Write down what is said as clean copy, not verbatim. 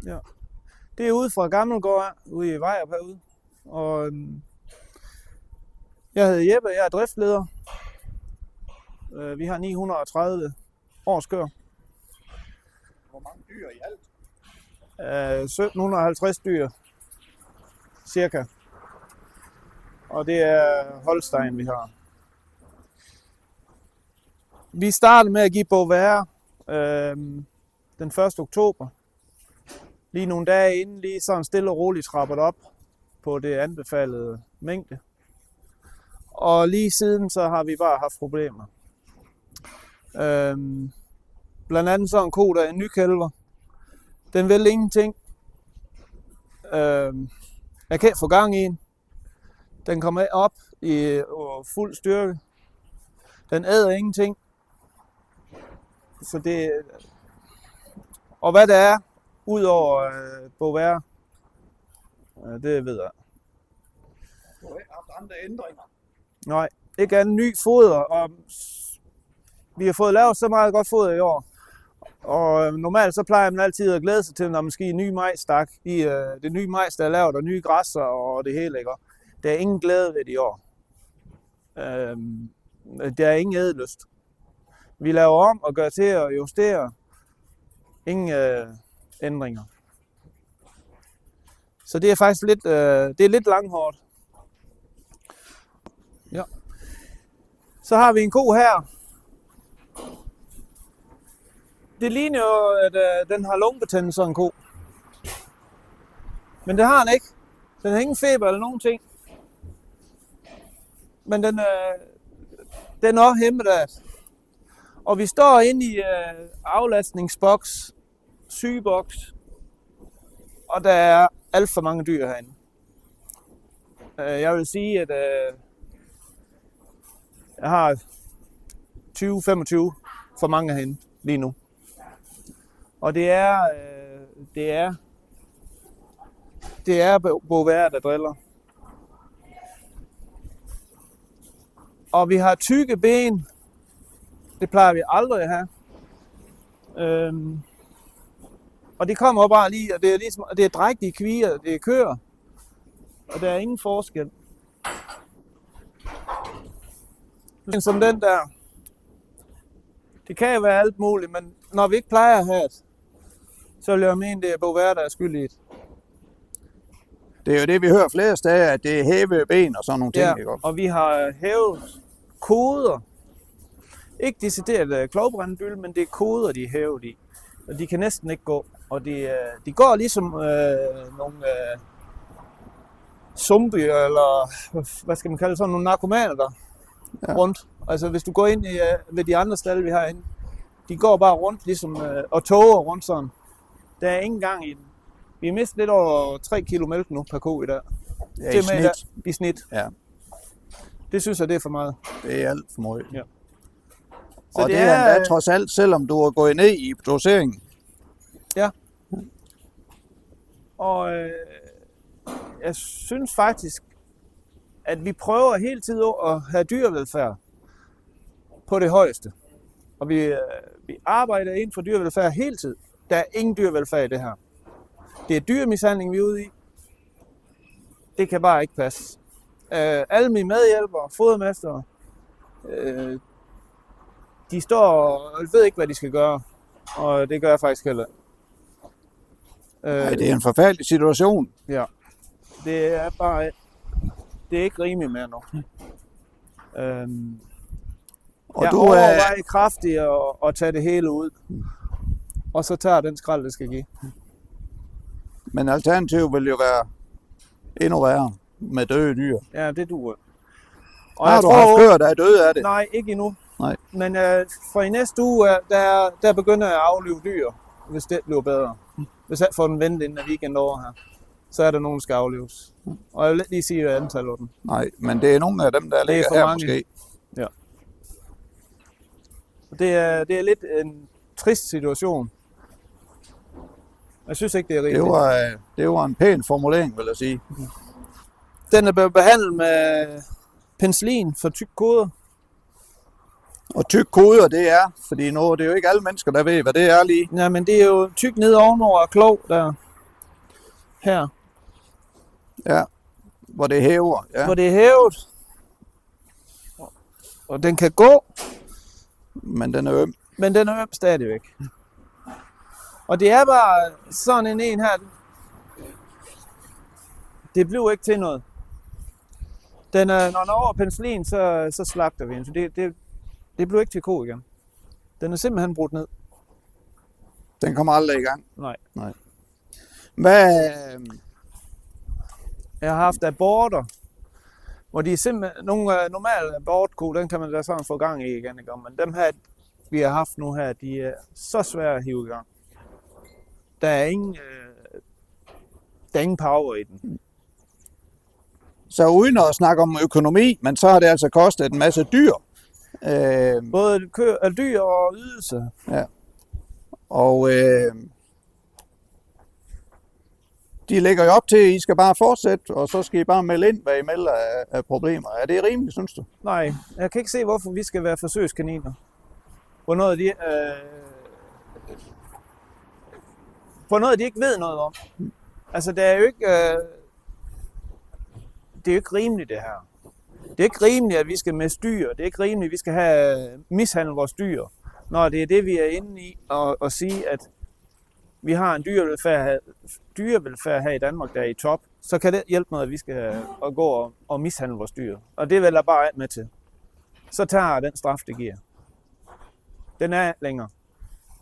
Ja. Det er ude fra Gammelgård, ude i Vejrup herude. Og jeg hedder Jeppe, jeg er driftleder. Vi har 930 årskør. Hvor mange dyr i alt? 1750 dyr, cirka. Og det er Holstein, vi har. Vi startede med at give Beauvais den 1. oktober. Lige nogle dage inden, lige sådan stille og roligt trappet op på det anbefalede mængde. Og lige siden så har vi bare haft problemer. Blandt andet sådan en ko, der er en nykælver. Den vil ingenting. Jeg kan ikke få gang i den. Den kommer op i fuld styrke. Den æder ingenting. Så det... Og hvad det er, udover Beauvais, det ved jeg. Du har ikke haft andre ændringer? Nej, ikke andet ny foder. Og vi har fået lavet så meget godt foder i år. Og normalt så plejer man altid at glæde sig til, når man skal i ny majsstak. I det nye majs, der er lavet, og nye græsser og det hele, ikke? Der er ingen glæde ved det i år. Der er ingen ædelyst. Vi laver om og gør til og justerer. Ingen ændringer. Så det er faktisk lidt, det er lidt langhårdt. Ja. Så har vi en ko her. Det ligner jo, at den har lungebetændelse, en ko. Men det har den ikke. Den har ingen feber eller nogen ting. Men den er også hemmedat. Og vi står inde i aflastningsboks, sygeboks, og der er alt for mange dyr herinde. Jeg vil sige, at jeg har 20-25 for mange herinde lige nu. Og det er Beauvais, der driller. Og vi har tykke ben. Det plejer vi aldrig at have. Og det kommer bare lige, og det er ligesom, det er drægtige kvier, det er køer. Og der er ingen forskel. Men som den der. Det kan jo være alt muligt, men når vi ikke plejer at have det, så vil jeg mene, det er Beauvais, der er skyld i det. Det er jo det, vi hører flere steder, at det er hæve ben og sådan nogle ting. Ja, ikke? Og vi har hævet koder. Ikke decideret klovbrændebyld, men det er koder, de er hævet i. Og de kan næsten ikke gå. Og de går ligesom nogle zombier, eller hvad skal man kalde det, sådan nogle narkomaner der rundt. Altså hvis du går ind ved de andre stalle, vi har herinde, de går bare rundt ligesom, og toger rundt sådan. Der er ingen gang i den. Vi har mistet lidt over 3 kilo mælk nu per ko i dag. Ja, i snit. I snit. Ja. Det synes jeg, det er for meget. Det er alt for meget. Ja. Så og det er endda trods alt, selvom du er gået ned i doseringen. Ja. Og jeg synes faktisk, at vi prøver hele tiden at have dyrevelfærd på det højeste. Og vi arbejder inden for dyrevelfærd hele tiden. Der er ingen dyrevelfærd i det her. Det er dyremishandling, vi er ude i. Det kan bare ikke passe. Alle mine medhjælpere, fodermestre, de står og ved ikke, hvad de skal gøre. Og det gør jeg faktisk heller. Nej, det er en forfærdelig situation. Ja. Det er bare... Det er ikke rimeligt mere nu. Og jeg overvejer kraftigt at tage det hele ud. Og så tager den skrald, det skal give. Men alternativet vil jo være endnu værre med døde dyr. Ja, det duer. Og har du haft køer, der er døde af det? Nej, ikke endnu. Nej. Men for i næste uge, der begynder jeg at aflive dyr, hvis det bliver bedre. Hvis jeg får den ventet inden weekend over her, så er der nogen, der skal aflives. Og jeg vil ikke lige sige, hvad antallet af dem. Nej, men det er nogle af dem, der ligger her mange. Måske. Ja. Det er lidt en trist situation. Jeg synes ikke, det er rimeligt. Det var en pæn formulering, vil jeg sige. Den er blevet behandlet med penicillin for tyk koder. Og tyk koder, det er, fordi nu det er jo ikke alle mennesker, der ved, hvad det er lige. Ja, men det er jo tyk ned ovenover og klog der. her, Ja, hvor det hæver. Ja. hvor det er hævet. Og den kan gå, Men den er øm. men den er øm stadigvæk. Og det er bare sådan en her. Det bliver ikke til noget. Når den er over penicillin, så slagter vi den. For det bliver ikke til ko igen. Den er simpelthen brudt ned. Den kommer aldrig i gang. Nej. Hvad, Jeg har haft aborter, hvor de er simpelthen, nogle normale abortko, den kan man da sådan få gang i igen. Ikke? Men dem her, vi har haft nu her, de er så svære at hive i gang. Der er ingen power i den. så uden at snakke om økonomi, men så har det altså kostet en masse dyr. Både dyr og ydelse. Og de lægger jo op til, at I skal bare fortsætte, og så skal I bare melde ind, hvad I melder af problemer. Er det rimeligt, synes du? Nej, jeg kan ikke se, hvorfor vi skal være forsøgskaniner. På noget, de ikke ved noget om. Altså, det er jo ikke, det er jo ikke rimeligt, det her. Det er ikke rimeligt, at vi skal miste dyr. Det er ikke rimeligt, at vi skal have mishandle vores dyr. Når det er det, vi er inde i, og sige, at vi har en dyrevelfærd her i Danmark, der er i top, så kan det hjælpe med, at vi skal gå og mishandle vores dyr. Og det vil jeg bare med til. Så tager den straf, det giver. Den er længere.